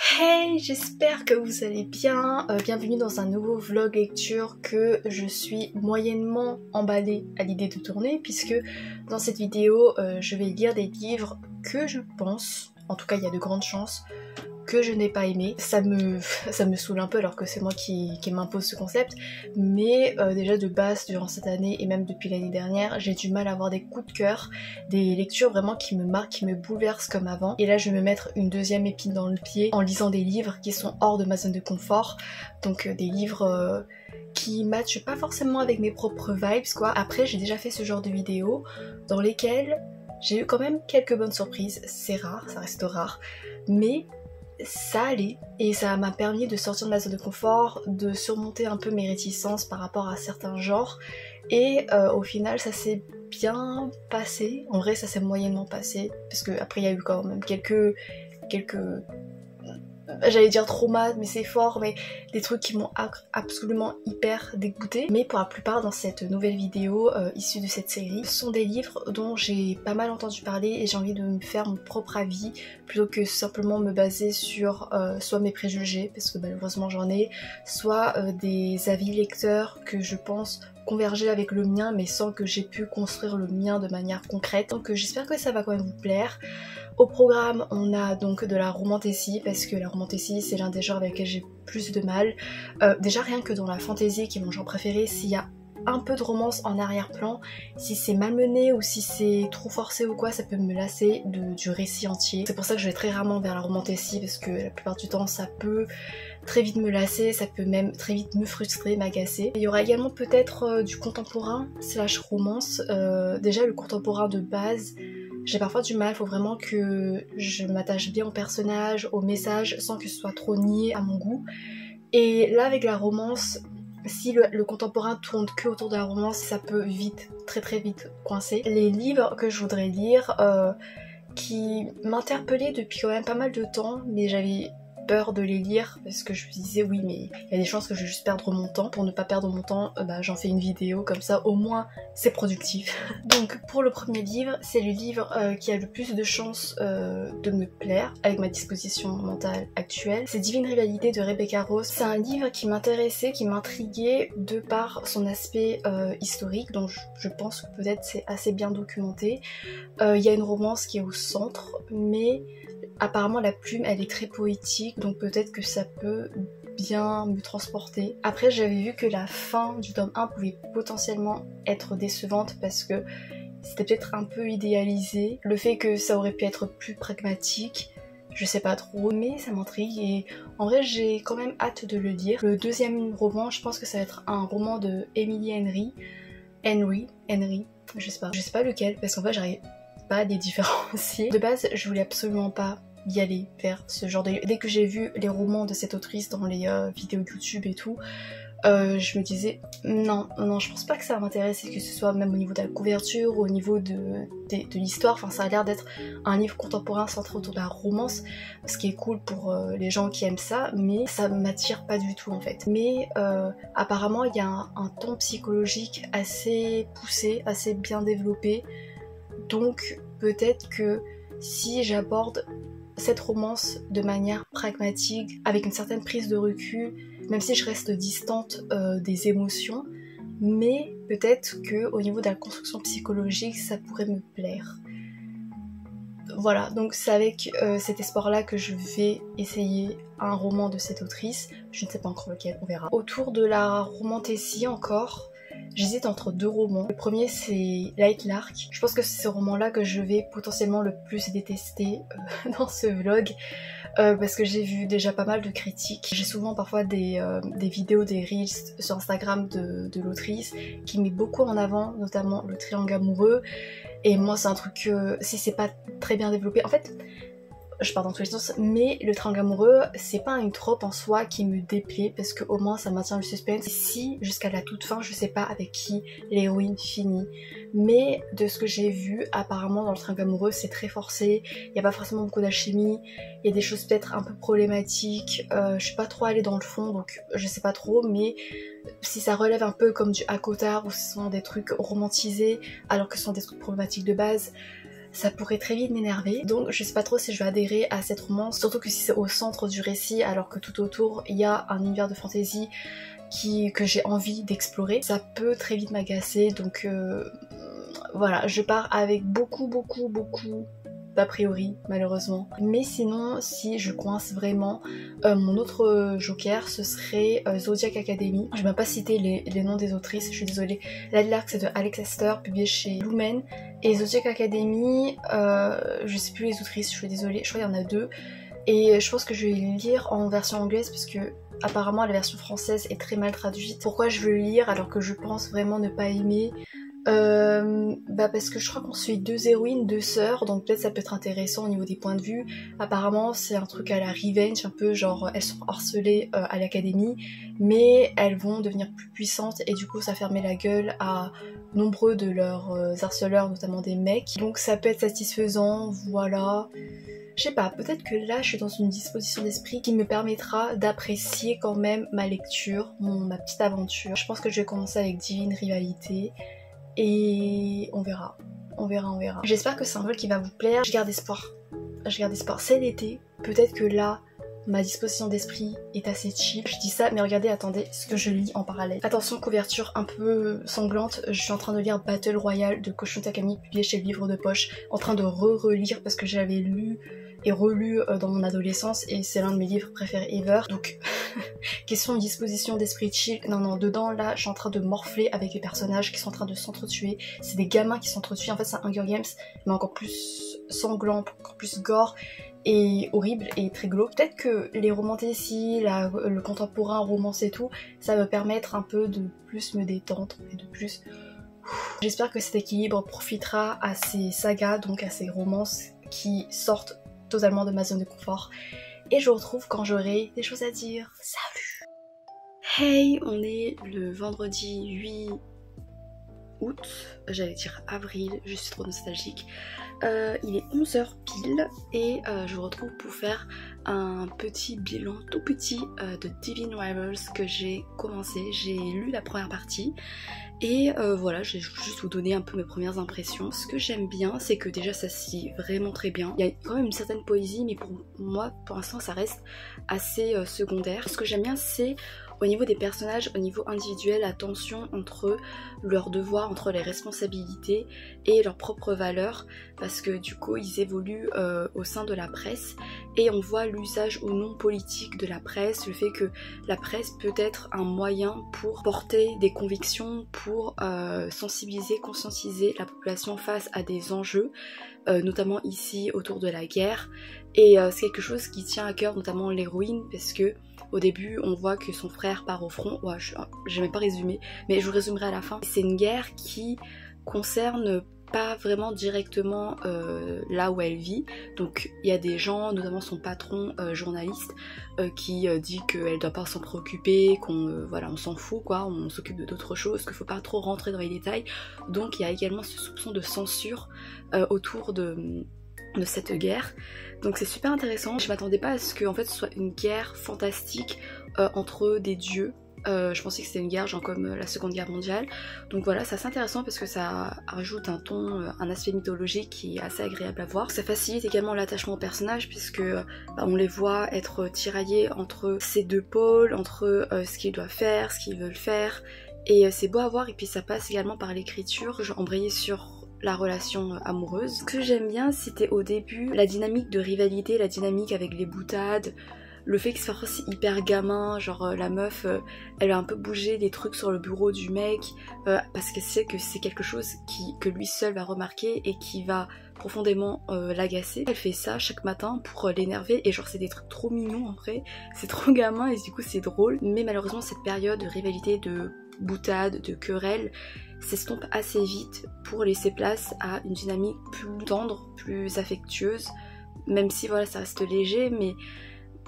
Hey, j'espère que vous allez bien. Bienvenue dans un nouveau vlog lecture que je suis moyennement emballée à l'idée de tourner, puisque dans cette vidéo je vais lire des livres que je pense, en tout cas il y a de grandes chances, que je n'ai pas aimé. Ça me saoule un peu alors que c'est moi qui m'impose ce concept, mais déjà de base durant cette année et même depuis l'année dernière, j'ai du mal à avoir des coups de cœur, des lectures vraiment qui me marquent, qui me bouleversent comme avant. Et là je vais me mettre une deuxième épine dans le pied en lisant des livres qui sont hors de ma zone de confort, donc des livres qui matchent pas forcément avec mes propres vibes quoi. Après j'ai déjà fait ce genre de vidéos dans lesquelles j'ai eu quand même quelques bonnes surprises, c'est rare, ça reste rare, mais ça allait et ça m'a permis de sortir de ma zone de confort, de surmonter un peu mes réticences par rapport à certains genres et au final ça s'est bien passé. En vrai ça s'est moyennement passé parce que après il y a eu quand même quelques j'allais dire trauma, mais c'est fort, mais des trucs qui m'ont absolument hyper dégoûtée. Mais pour la plupart dans cette nouvelle vidéo issue de cette série, ce sont des livres dont j'ai pas mal entendu parler et j'ai envie de me faire mon propre avis plutôt que simplement me baser sur soit mes préjugés, parce que malheureusement j'en ai, soit des avis lecteurs que je pense converger avec le mien mais sans que j'ai pu construire le mien de manière concrète. Donc j'espère que ça va quand même vous plaire. Au programme, on a donc de la romantasy, parce que la romantasy c'est l'un des genres avec lesquels j'ai plus de mal. Déjà rien que dans la fantasy, qui est mon genre préféré, s'il y a un peu de romance en arrière-plan, si c'est malmené ou si c'est trop forcé ou quoi, ça peut me lasser du récit entier. C'est pour ça que je vais très rarement vers la romantasy, parce que la plupart du temps ça peut très vite me lasser, ça peut même très vite me frustrer, m'agacer. Il y aura également peut-être du contemporain slash romance. Déjà le contemporain de base, j'ai parfois du mal, il faut vraiment que je m'attache bien au personnage, au message, sans que ce soit trop nié à mon goût. Et là avec la romance, si le contemporain tourne que autour de la romance, ça peut vite, très vite coincer. Les livres que je voudrais lire, qui m'interpellaient depuis quand même pas mal de temps, mais j'avais peur de les lire parce que je me disais oui mais il y a des chances que je vais juste perdre mon temps. Pour ne pas perdre mon temps, j'en fais une vidéo comme ça au moins c'est productif. Donc pour le premier livre, c'est le livre qui a le plus de chances de me plaire avec ma disposition mentale actuelle. C'est Divine Rivalité de Rebecca Rose. C'est un livre qui m'intéressait, qui m'intriguait de par son aspect historique, donc je pense que peut-être c'est assez bien documenté. Il y a une romance qui est au centre, mais apparemment la plume elle est très poétique, donc peut-être que ça peut bien me transporter. Après j'avais vu que la fin du tome 1 pouvait potentiellement être décevante parce que c'était peut-être un peu idéalisé. Le fait que ça aurait pu être plus pragmatique, je sais pas trop, mais ça m'intrigue et en vrai j'ai quand même hâte de le lire. Le deuxième roman, je pense que ça va être un roman de Emily Henry, je sais pas lequel parce qu'en fait j'arrive pas à les différencier. De base je voulais absolument pas y aller vers ce genre de... Dès que j'ai vu les romans de cette autrice dans les vidéos YouTube et tout, je me disais non, je pense pas que ça va m'intéresser, que ce soit même au niveau de la couverture, au niveau de l'histoire, enfin ça a l'air d'être un livre contemporain centré autour de la romance, ce qui est cool pour les gens qui aiment ça, mais ça m'attire pas du tout en fait. Mais apparemment il y a un ton psychologique assez poussé, assez bien développé, donc peut-être que si j'aborde cette romance de manière pragmatique, avec une certaine prise de recul, même si je reste distante des émotions, mais peut-être que au niveau de la construction psychologique, ça pourrait me plaire. Voilà, donc c'est avec cet espoir-là que je vais essayer un roman de cette autrice. Je ne sais pas encore lequel, on verra. Autour de la romantasy encore, j'hésite entre deux romans. Le premier c'est Light Lark. Je pense que c'est ce roman-là que je vais potentiellement le plus détester dans ce vlog. Parce que j'ai vu déjà pas mal de critiques. J'ai souvent parfois des vidéos, des reels sur Instagram de l'autrice qui met beaucoup en avant, notamment le triangle amoureux. Et moi c'est un truc que si c'est pas très bien développé, en fait je pars dans tous les sens, mais le triangle amoureux c'est pas une trope en soi qui me déplaît parce que au moins ça maintient le suspense. Et si jusqu'à la toute fin je sais pas avec qui l'héroïne finit, mais de ce que j'ai vu apparemment dans le triangle amoureux c'est très forcé, il y a pas forcément beaucoup d'alchimie, il y a des choses peut-être un peu problématiques, je suis pas trop allée dans le fond donc je sais pas trop, mais si ça relève un peu comme du Hakotar où ce sont des trucs romantisés alors que ce sont des trucs problématiques de base, ça pourrait très vite m'énerver. Donc je sais pas trop si je vais adhérer à cette romance, surtout que si c'est au centre du récit alors que tout autour il y a un univers de fantasy que j'ai envie d'explorer, ça peut très vite m'agacer. Donc voilà, je pars avec beaucoup d'a priori malheureusement. Mais sinon, si je coince vraiment, mon autre joker ce serait Zodiac Academy. Je vais même pas citer les noms des autrices, je suis désolée. Lady Lark c'est de Alex Hester, publié chez Lumen. Et Zodiac Academy, je sais plus les autrices, je suis désolée, je crois qu'il y en a 2. Et je pense que je vais le lire en version anglaise parce que apparemment la version française est très mal traduite. Pourquoi je veux le lire alors que je pense vraiment ne pas aimer? Parce que je crois qu'on suit 2 héroïnes, 2 sœurs, donc peut-être ça peut être intéressant au niveau des points de vue. Apparemment c'est un truc à la Revenge, un peu genre elles sont harcelées à l'académie, mais elles vont devenir plus puissantes et du coup ça fermait la gueule à nombreux de leurs harceleurs, notamment des mecs. Donc ça peut être satisfaisant, voilà. Je sais pas, peut-être que là je suis dans une disposition d'esprit qui me permettra d'apprécier quand même ma lecture, ma petite aventure. Je pense que je vais commencer avec Divine Rivalité et on verra. J'espère que c'est un vol qui va vous plaire. Je garde espoir. C'est l'été, peut-être que là ma disposition d'esprit est assez chill. Je dis ça, mais regardez, attendez, ce que je lis en parallèle. Attention, couverture un peu sanglante, je suis en train de lire Battle Royale de Koshun Takami, publié chez le Livre de Poche, en train de relire parce que j'avais lu et relu dans mon adolescence et c'est l'un de mes livres préférés ever. Donc, question de disposition d'esprit chill, non, dedans là, je suis en train de morfler avec les personnages qui sont en train de s'entretuer. C'est des gamins qui s'entretuent, en fait c'est un Hunger Games, mais encore plus sanglant, encore plus gore et horrible et très glauque. Peut-être que les romances ici, le contemporain, romance et tout, ça va permettre un peu de plus me détendre et de plus... J'espère que cet équilibre profitera à ces sagas, donc à ces romances qui sortent totalement de ma zone de confort. Et je vous retrouve quand j'aurai des choses à dire. Salut! Hey, on est le vendredi 8 août, j'allais dire avril, je suis trop nostalgique. Il est 11h pile et je vous retrouve pour faire un petit bilan tout petit de Divine Rivals que j'ai commencé. J'ai lu la première partie et voilà, je vais juste vous donner un peu mes premières impressions. Ce que j'aime bien, c'est que déjà ça se lit vraiment très bien. Il y a quand même une certaine poésie, mais pour moi, pour l'instant, ça reste assez secondaire. Ce que j'aime bien, c'est au niveau des personnages, au niveau individuel, la tension entre leurs devoirs, entre les responsabilités et leurs propres valeurs, parce que du coup ils évoluent au sein de la presse et on voit l'usage ou non politique de la presse, le fait que la presse peut être un moyen pour porter des convictions, pour sensibiliser, conscientiser la population face à des enjeux, notamment ici autour de la guerre. Et c'est quelque chose qui tient à cœur notamment l'héroïne, parce que au début on voit que son frère part au front, ouais, j'ai même pas résumé, mais je vous résumerai à la fin. C'est une guerre qui concerne pas vraiment directement là où elle vit, donc il y a des gens, notamment son patron journaliste, qui dit qu'elle doit pas s'en préoccuper, qu'on voilà, on s'en fout quoi, on s'occupe de d'autres choses, qu'il faut pas trop rentrer dans les détails. Donc il y a également ce soupçon de censure autour de cette guerre, donc c'est super intéressant. Je m'attendais pas à ce que en fait ce soit une guerre fantastique entre des dieux. Je pensais que c'était une guerre genre comme la Seconde Guerre mondiale, donc voilà, c'est assez intéressant parce que ça rajoute un ton, un aspect mythologique qui est assez agréable à voir. Ça facilite également l'attachement aux personnages puisque on les voit être tiraillés entre ces deux pôles, entre ce qu'ils doivent faire, ce qu'ils veulent faire, et c'est beau à voir. Et puis ça passe également par l'écriture, j'ai embrayé sur la relation amoureuse. Ce que j'aime bien, c'était au début la dynamique de rivalité, la dynamique avec les boutades, le fait que ce soit aussi hyper gamin, genre la meuf elle a un peu bougé des trucs sur le bureau du mec parce qu'elle sait que c'est quelque chose que lui seul va remarquer et qui va profondément l'agacer. Elle fait ça chaque matin pour l'énerver et genre c'est des trucs trop mignons en vrai, c'est trop gamin et du coup c'est drôle. Mais malheureusement cette période de rivalité, de boutade, de querelle s'estompe assez vite pour laisser place à une dynamique plus tendre, plus affectueuse, même si voilà ça reste léger. Mais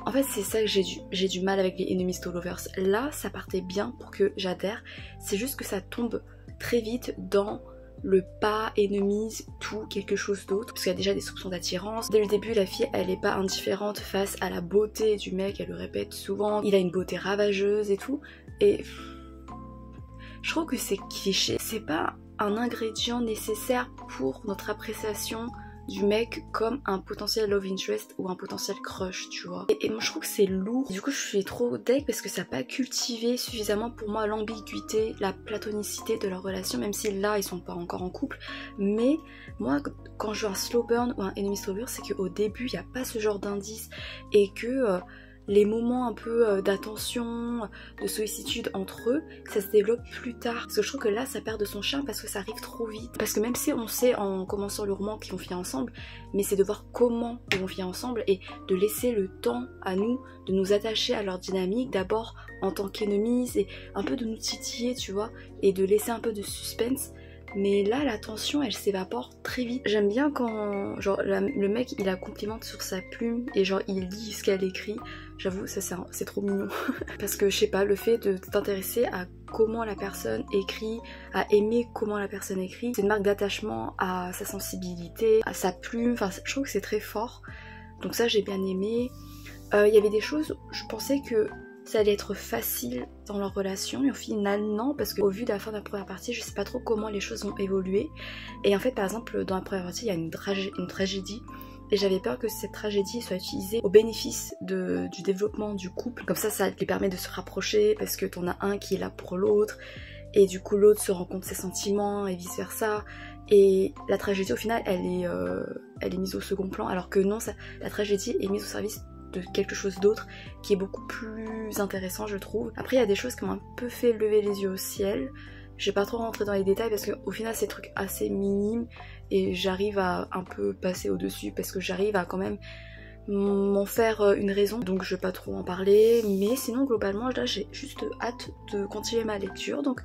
en fait c'est ça que j'ai du mal avec les Enemies to Lovers. Là ça partait bien pour que j'adhère, c'est juste que ça tombe très vite dans le pas Enemies tout quelque chose d'autre, parce qu'il y a déjà des soupçons d'attirance. Dès le début la fille elle est pas indifférente face à la beauté du mec, elle le répète souvent, il a une beauté ravageuse et tout, et je trouve que c'est cliché, c'est pas un ingrédient nécessaire pour notre appréciation du mec comme un potentiel love interest ou un potentiel crush, tu vois. Et moi je trouve que c'est lourd. Du coup je suis trop deg parce que ça n'a pas cultivé suffisamment pour moi l'ambiguïté, la platonicité de leur relation, même si là ils sont pas encore en couple. Mais moi quand je veux un slow burn ou un enemy slow burn, c'est qu'au début il n'y a pas ce genre d'indice et que les moments un peu d'attention, de sollicitude entre eux, ça se développe plus tard. Parce que je trouve que là, ça perd de son charme parce que ça arrive trop vite. Parce que même si on sait en commençant le roman qu'ils vont finir ensemble, mais c'est de voir comment ils vont finir ensemble et de laisser le temps à nous de nous attacher à leur dynamique, d'abord en tant qu'ennemis et un peu de nous titiller, tu vois, et de laisser un peu de suspense. Mais là la tension elle s'évapore très vite. J'aime bien quand genre le mec il la complimente sur sa plume et genre il lit ce qu'elle écrit. J'avoue ça c'est trop mignon. Parce que je sais pas, le fait de t'intéresser à comment la personne écrit, à aimer comment la personne écrit, c'est une marque d'attachement à sa sensibilité, à sa plume, enfin je trouve que c'est très fort. Donc ça j'ai bien aimé. Il y avait des choses, je pensais que ça allait être facile dans leur relation et au final non, parce qu'au vu de la fin de la première partie je sais pas trop comment les choses vont évoluer. Et en fait par exemple dans la première partie il y a une tragédie et j'avais peur que cette tragédie soit utilisée au bénéfice du développement du couple, comme ça les permet de se rapprocher parce que t'en as un qui est là pour l'autre et du coup l'autre se rend compte de ses sentiments et vice versa. Et la tragédie au final elle est mise au second plan, alors que non, la tragédie est mise au service de quelque chose d'autre qui est beaucoup plus intéressant je trouve. Après il y a des choses qui m'ont un peu fait lever les yeux au ciel. Je vais pas trop rentrer dans les détails parce qu'au final c'est des trucs assez minimes et j'arrive à un peu passer au dessus parce que j'arrive à quand même m'en faire une raison, donc je vais pas trop en parler. Mais sinon globalement là j'ai juste hâte de continuer ma lecture, donc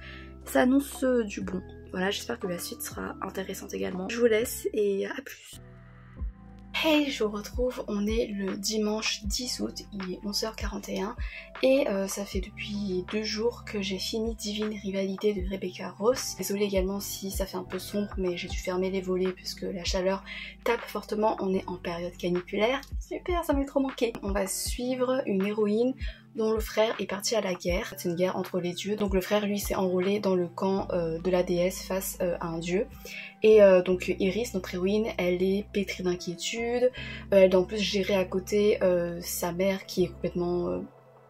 ça annonce du bon. Voilà, j'espère que la suite sera intéressante également. Je vous laisse et à plus. Hey, je vous retrouve, on est le dimanche 10 août, il est 11h41 et ça fait depuis 2 jours que j'ai fini Divine Rivalité de Rebecca Ross. Désolée également si ça fait un peu sombre, mais j'ai dû fermer les volets puisque la chaleur tape fortement, on est en période caniculaire. Super, ça m'a trop manqué. On va suivre une héroïne dont le frère est parti à la guerre. C'est une guerre entre les dieux, donc le frère lui s'est enrôlé dans le camp de la déesse face à un dieu. Et donc Iris, notre héroïne, elle est pétrie d'inquiétude, elle doit en plus gérer à côté sa mère qui est complètement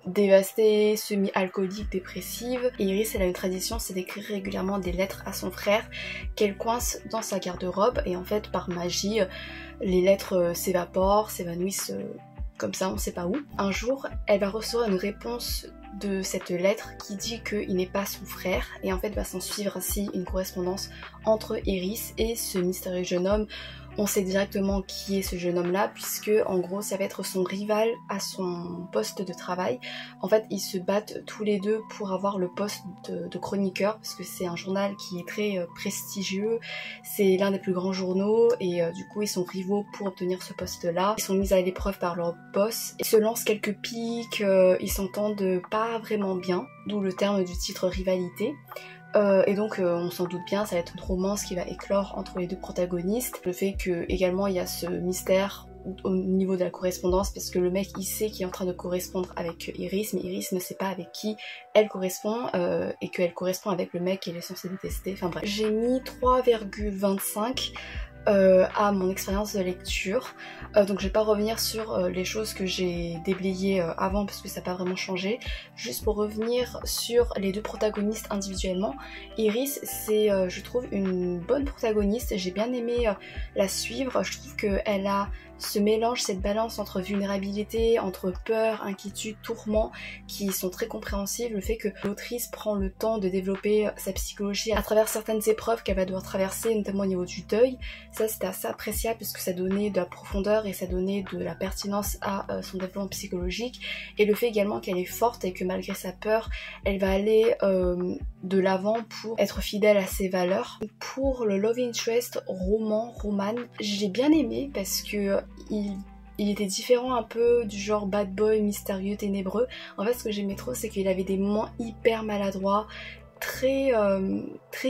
dévastée, semi-alcoolique, dépressive. Et Iris elle a une tradition, c'est d'écrire régulièrement des lettres à son frère qu'elle coince dans sa garde-robe et en fait par magie les lettres s'évaporent, s'évanouissent comme ça on sait pas où. Un jour elle va recevoir une réponse de cette lettre qui dit qu'il n'est pas son frère et en fait va s'en suivre ainsi une correspondance entre Iris et ce mystérieux jeune homme. On sait directement qui est ce jeune homme là puisque en gros ça va être son rival à son poste de travail. En fait ils se battent tous les deux pour avoir le poste de chroniqueur parce que c'est un journal qui est très prestigieux, c'est l'un des plus grands journaux et du coup ils sont rivaux pour obtenir ce poste là. Ils sont mis à l'épreuve par leur boss, ils se lancent quelques piques, ils s'entendent pas vraiment bien, d'où le terme du titre rivalité. Et donc on s'en doute bien, ça va être une romance qui va éclore entre les deux protagonistes. Le fait que également il y a ce mystère au niveau de la correspondance parce que le mec il sait qu'il est en train de correspondre avec Iris mais Iris ne sait pas avec qui elle correspond et qu'elle correspond avec le mec qu'elle est censée détester. Enfin bref, j'ai mis 3,25 à mon expérience de lecture, donc je vais pas revenir sur les choses que j'ai déblayées avant parce que ça n'a pas vraiment changé. Juste pour revenir sur les deux protagonistes individuellement, Iris c'est je trouve une bonne protagoniste, j'ai bien aimé la suivre. Je trouve qu'elle a ce mélange, cette balance entre vulnérabilité, entre peur, inquiétude, tourment qui sont très compréhensibles. Le fait que l'autrice prend le temps de développer sa psychologie à travers certaines épreuves qu'elle va devoir traverser, notamment au niveau du deuil, ça c'était assez appréciable parce que ça donnait de la profondeur et ça donnait de la pertinence à son développement psychologique. Et le fait également qu'elle est forte et que malgré sa peur, elle va aller de l'avant pour être fidèle à ses valeurs. Pour le love interest roman, j'ai bien aimé parce que il était différent un peu du genre bad boy mystérieux ténébreux. En fait ce que j'aimais trop c'est qu'il avait des moments hyper maladroits, très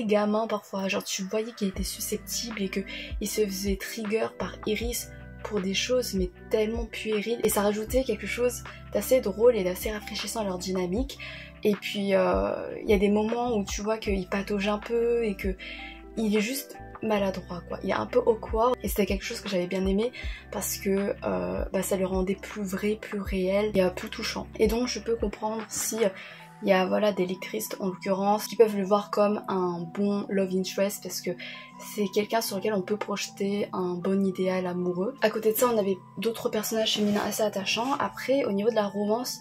gamin parfois, genre tu voyais qu'il était susceptible et qu'il se faisait trigger par Iris pour des choses mais tellement puériles et ça rajoutait quelque chose d'assez drôle et d'assez rafraîchissant à leur dynamique. Et puis il y a des moments où tu vois qu'il patauge un peu et que il est juste maladroit quoi, il est un peu awkward et c'était quelque chose que j'avais bien aimé parce que ça le rendait plus vrai, plus réel et plus touchant. Et donc je peux comprendre si il y a voilà des lectrices en l'occurrence qui peuvent le voir comme un bon love interest parce que c'est quelqu'un sur lequel on peut projeter un bon idéal amoureux. À côté de ça on avait d'autres personnages féminins assez attachants. Après au niveau de la romance,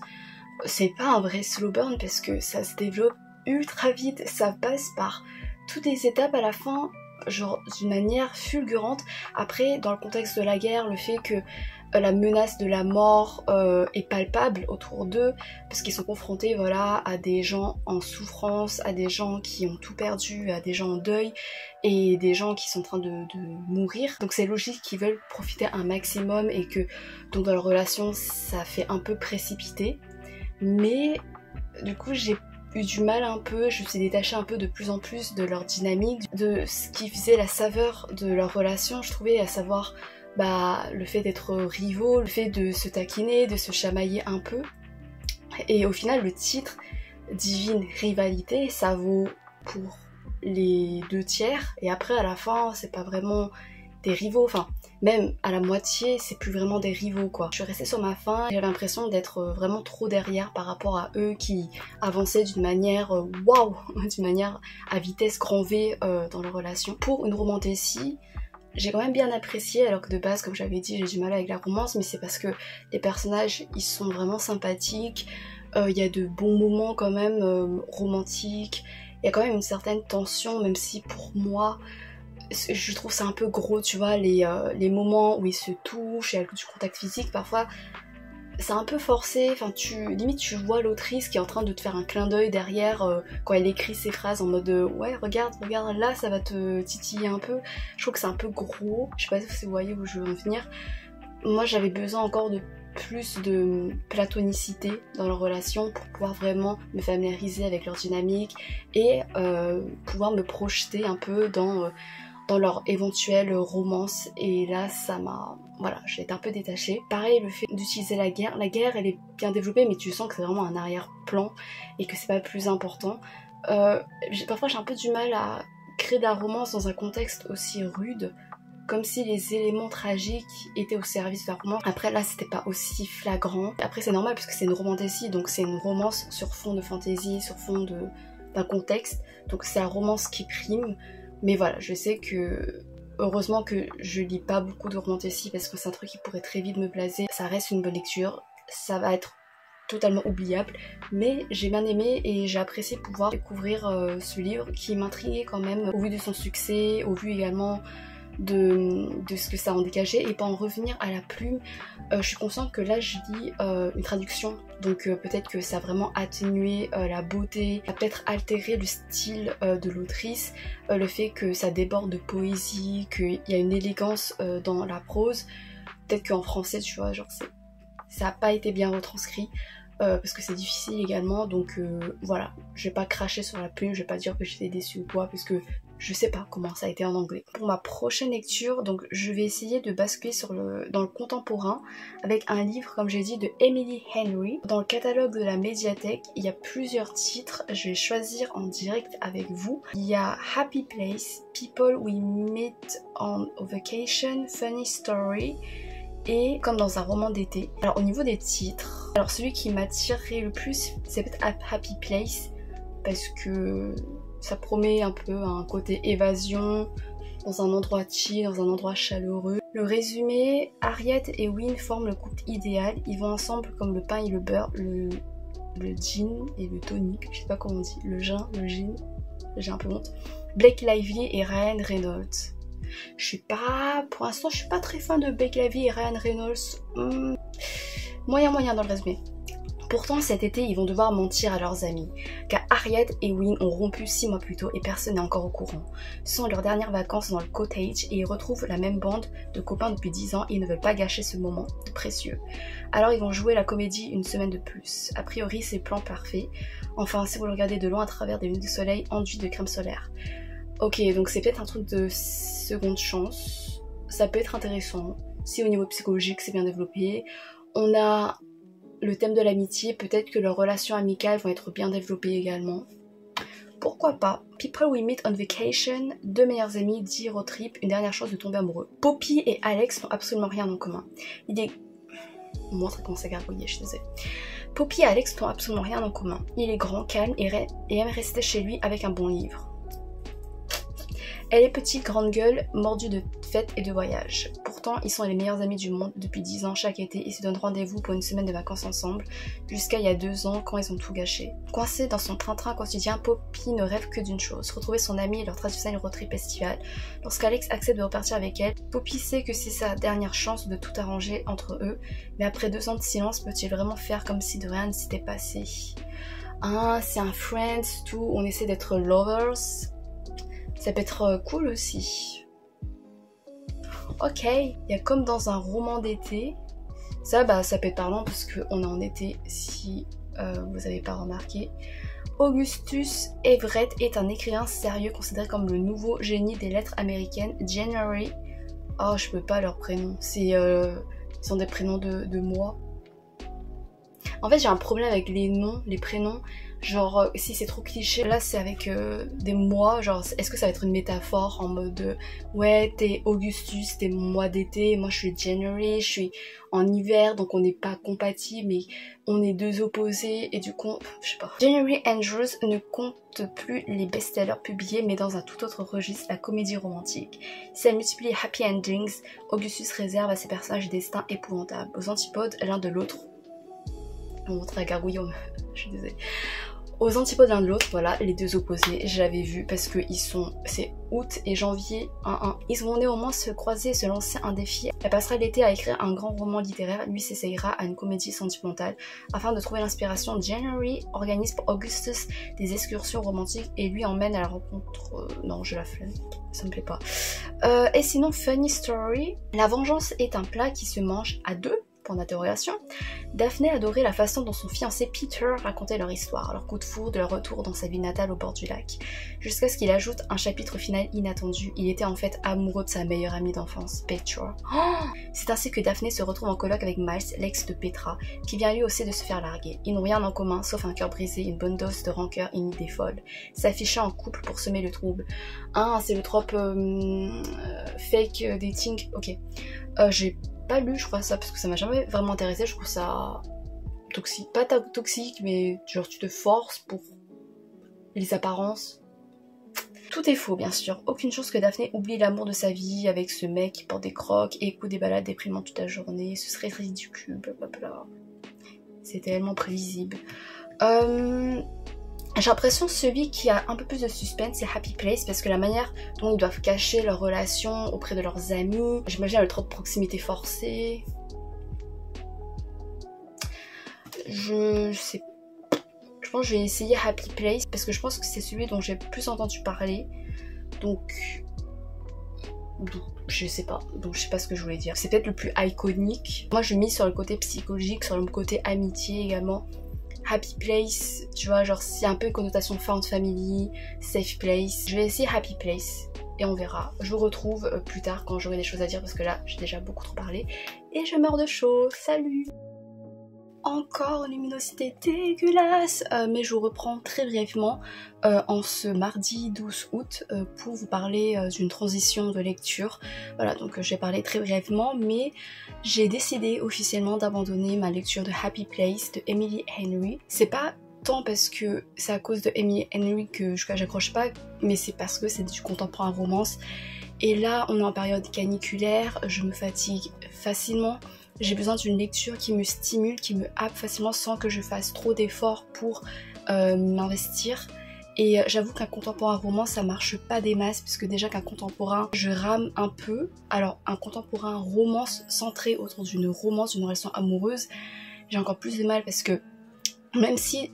c'est pas un vrai slow burn parce que ça se développe ultra vite, ça passe par toutes les étapes à la fin genre d'une manière fulgurante. Après dans le contexte de la guerre, le fait que la menace de la mort est palpable autour d'eux parce qu'ils sont confrontés voilà à des gens en souffrance, à des gens qui ont tout perdu, à des gens en deuil et des gens qui sont en train de mourir. Donc c'est logique qu'ils veulent profiter un maximum et que donc dans leur relation ça fait un peu précipité. Mais du coup j'ai eu du mal un peu, je me suis détachée un peu de plus en plus de leur dynamique, de ce qui faisait la saveur de leur relation, je trouvais, à savoir le fait d'être rivaux, le fait de se taquiner, de se chamailler un peu. Et au final le titre Divine Rivalité ça vaut pour les 2/3 et après à la fin c'est pas vraiment des rivaux, enfin même à la moitié c'est plus vraiment des rivaux quoi. Je suis restée sur ma faim et j'avais l'impression d'être vraiment trop derrière par rapport à eux qui avançaient d'une manière waouh, d'une manière à vitesse grand V dans leur relation. Pour une romantécie, j'ai quand même bien apprécié alors que de base comme j'avais dit j'ai du mal avec la romance, mais c'est parce que les personnages ils sont vraiment sympathiques, il y a de bons moments quand même romantiques, il y a quand même une certaine tension même si pour moi je trouve c'est un peu gros, tu vois, les moments où ils se touchent et avec du contact physique, parfois c'est un peu forcé, enfin limite tu vois l'autrice qui est en train de te faire un clin d'œil derrière quand elle écrit ses phrases en mode ouais regarde là ça va te titiller un peu. Je trouve que c'est un peu gros, je sais pas si vous voyez où je veux en venir. Moi j'avais besoin encore de plus de platonicité dans leur relation pour pouvoir vraiment me familiariser avec leur dynamique et pouvoir me projeter un peu dans leur éventuelle romance, et là ça m'a... voilà, j'ai été un peu détachée. Pareil, le fait d'utiliser la guerre elle est bien développée mais tu sens que c'est vraiment un arrière-plan et que c'est pas le plus important. Parfois j'ai un peu du mal à créer de la romance dans un contexte aussi rude, comme si les éléments tragiques étaient au service de la romance. Après là c'était pas aussi flagrant. Après c'est normal parce que c'est une romantécie, donc c'est une romance sur fond de fantaisie, sur fond d'un contexte, donc c'est la romance qui prime. Mais voilà, je sais que heureusement que je lis pas beaucoup de romantécie parce que c'est un truc qui pourrait très vite me blaser. Ça reste une bonne lecture, ça va être totalement oubliable, mais j'ai bien aimé et j'ai apprécié pouvoir découvrir ce livre qui m'intriguait quand même au vu de son succès, au vu également de ce que ça en dégageait, et pour en revenir à la plume, je suis consciente que là je lis une traduction, donc peut-être que ça a vraiment atténué la beauté, ça a peut-être altéré le style de l'autrice, le fait que ça déborde de poésie, qu'il y a une élégance dans la prose, peut-être qu'en français tu vois genre ça a pas été bien retranscrit. Parce que c'est difficile également, donc voilà, je vais pas cracher sur la plume, je vais pas dire que j'étais déçue ou quoi, parce que je sais pas comment ça a été en anglais. Pour ma prochaine lecture, donc je vais essayer de basculer dans le contemporain avec un livre, comme j'ai dit, de Emily Henry. Dans le catalogue de la médiathèque, il y a plusieurs titres, je vais choisir en direct avec vous. Il y a Happy Place, People We Meet on Vacation, Funny Story, et comme dans un roman d'été. Alors au niveau des titres, alors celui qui m'attirerait le plus c'est peut-être Happy Place parce que ça promet un peu un côté évasion dans un endroit chill, dans un endroit chaleureux. Le résumé, Harriet et Wynne forment le couple idéal, ils vont ensemble comme le pain et le beurre, le gin et le tonic, je sais pas comment on dit, le gin, le gin, j'ai un peu honte. Blake Lively et Ryan Reynolds. Pour l'instant je suis pas très fan de Blake Lively et Ryan Reynolds, moyen dans le résumé. Pourtant cet été ils vont devoir mentir à leurs amis, car Harriet et Wynne ont rompu 6 mois plus tôt et personne n'est encore au courant. Ce sont leurs dernières vacances dans le cottage et ils retrouvent la même bande de copains depuis 10 ans et ils ne veulent pas gâcher ce moment précieux. Alors ils vont jouer la comédie une semaine de plus. A priori c'est le plan parfait, enfin si vous le regardez de loin à travers des lunettes de soleil enduites de crème solaire. Ok, donc c'est peut-être un truc de seconde chance, ça peut être intéressant, si au niveau psychologique c'est bien développé. On a le thème de l'amitié, peut-être que leurs relations amicales vont être bien développées également. pourquoi pas. People we meet on vacation, 2 meilleurs amis, 10 road trip, une dernière chance de tomber amoureux. Poppy et Alex n'ont absolument rien en commun. Il est... Mon ventre commence à gargouiller, je suis désolée. Poppy et Alex n'ont absolument rien en commun. Il est grand, calme et aime rester chez lui avec un bon livre. Elle est petite, grande gueule, mordue de fêtes et de voyages. Pourtant, ils sont les meilleurs amis du monde depuis 10 ans. Chaque été, ils se donnent rendez-vous pour une semaine de vacances ensemble, jusqu'à il y a 2 ans quand ils ont tout gâché. Coincée dans son train-train quotidien, Poppy ne rêve que d'une chose, retrouver son ami et leur traditionnel road trip estival. Lorsqu'Alex accepte de repartir avec elle, Poppy sait que c'est sa dernière chance de tout arranger entre eux, mais après 2 ans de silence, peut-il vraiment faire comme si de rien ne s'était passé? Ah, c'est un Friends, tout, on essaie d'être lovers. Ça peut être cool aussi. Ok, il y a comme dans un roman d'été. Ça, ça peut être parlant parce qu'on est en été, si vous n'avez pas remarqué. Augustus Everett est un écrivain sérieux considéré comme le nouveau génie des lettres américaines. January. Oh, je peux pas leur prénom. Ils sont des prénoms de mois. En fait, j'ai un problème avec les noms, les prénoms. Genre, si c'est trop cliché, là c'est avec des mois, genre, est-ce que ça va être une métaphore en mode de, ouais, t'es Augustus, t'es mon mois d'été, moi je suis January, je suis en hiver, donc on n'est pas compatibles, mais on est 2 opposés, et du coup, je sais pas. January Andrews ne compte plus les best-sellers publiés, mais dans un tout autre registre, la comédie romantique. Si elle multiplie les happy endings, Augustus réserve à ses personnages des destins épouvantables, aux antipodes l'un de l'autre. On montre la gargouille, je suis désolée. Aux antipodes l'un de l'autre, voilà, les 2 opposés, je l'avais vu parce que c'est août et janvier 1-1. Ils vont néanmoins se croiser et se lancer un défi. Elle passera l'été à écrire un grand roman littéraire, lui s'essayera à une comédie sentimentale. Afin de trouver l'inspiration, January organise pour Augustus des excursions romantiques et lui emmène à la rencontre... non, je la flemme, ça me plaît pas. Et sinon, funny story, la vengeance est un plat qui se mange à 2. Point d'interrogation. Daphné adorait la façon dont son fiancé Peter racontait leur histoire, leur coup de foudre de leur retour dans sa ville natale au bord du lac. Jusqu'à ce qu'il ajoute un chapitre final inattendu. Il était en fait amoureux de sa meilleure amie d'enfance, Petra. Oh, c'est ainsi que Daphné se retrouve en coloc avec Miles, l'ex de Petra, qui vient lui aussi de se faire larguer. Ils n'ont rien en commun, sauf un cœur brisé, une bonne dose de rancœur et une idée folle. S'affichant en couple pour semer le trouble. Ah, c'est le trope fake dating. Ok. J'ai pas lu, je crois ça, parce que ça m'a jamais vraiment intéressé. Je trouve ça toxique, pas toxique, mais genre tu te forces pour les apparences. Tout est faux, bien sûr. Aucune chance que Daphné oublie l'amour de sa vie avec ce mec qui porte des crocs et écoute des balades déprimantes toute la journée. Ce serait ridicule, blablabla. C'est tellement prévisible. J'ai l'impression que celui qui a un peu plus de suspense, c'est Happy Place, parce que la manière dont ils doivent cacher leur relation auprès de leurs amis, j'imagine le trop de proximité forcée. Je sais. Je pense que je vais essayer Happy Place, parce que je pense que c'est celui dont j'ai le plus entendu parler. Donc je sais pas. Donc je sais pas ce que je voulais dire. C'est peut-être le plus iconique. Moi je mise sur le côté psychologique, sur le côté amitié également. Happy Place, tu vois, genre c'est un peu une connotation found family, safe place. Je vais essayer Happy Place et on verra. Je vous retrouve plus tard quand j'aurai des choses à dire parce que là j'ai déjà beaucoup trop parlé et je meurs de chaud. Salut! Encore une luminosité dégueulasse, mais je vous reprends très brièvement en ce mardi 12 août pour vous parler d'une transition de lecture. Voilà, donc je vais parler très brièvement, mais j'ai décidé officiellement d'abandonner ma lecture de Happy Place de Emily Henry. C'est pas tant parce que c'est à cause de Emily Henry que j'accroche pas, mais c'est parce que c'est du contemporain romance. Et là, on est en période caniculaire, je me fatigue facilement. J'ai besoin d'une lecture qui me stimule, qui me happe facilement sans que je fasse trop d'efforts pour m'investir. Et j'avoue qu'un contemporain roman ça marche pas des masses puisque déjà qu'un contemporain je rame un peu. Alors un contemporain romance centré autour d'une romance, d'une relation amoureuse, j'ai encore plus de mal parce que même si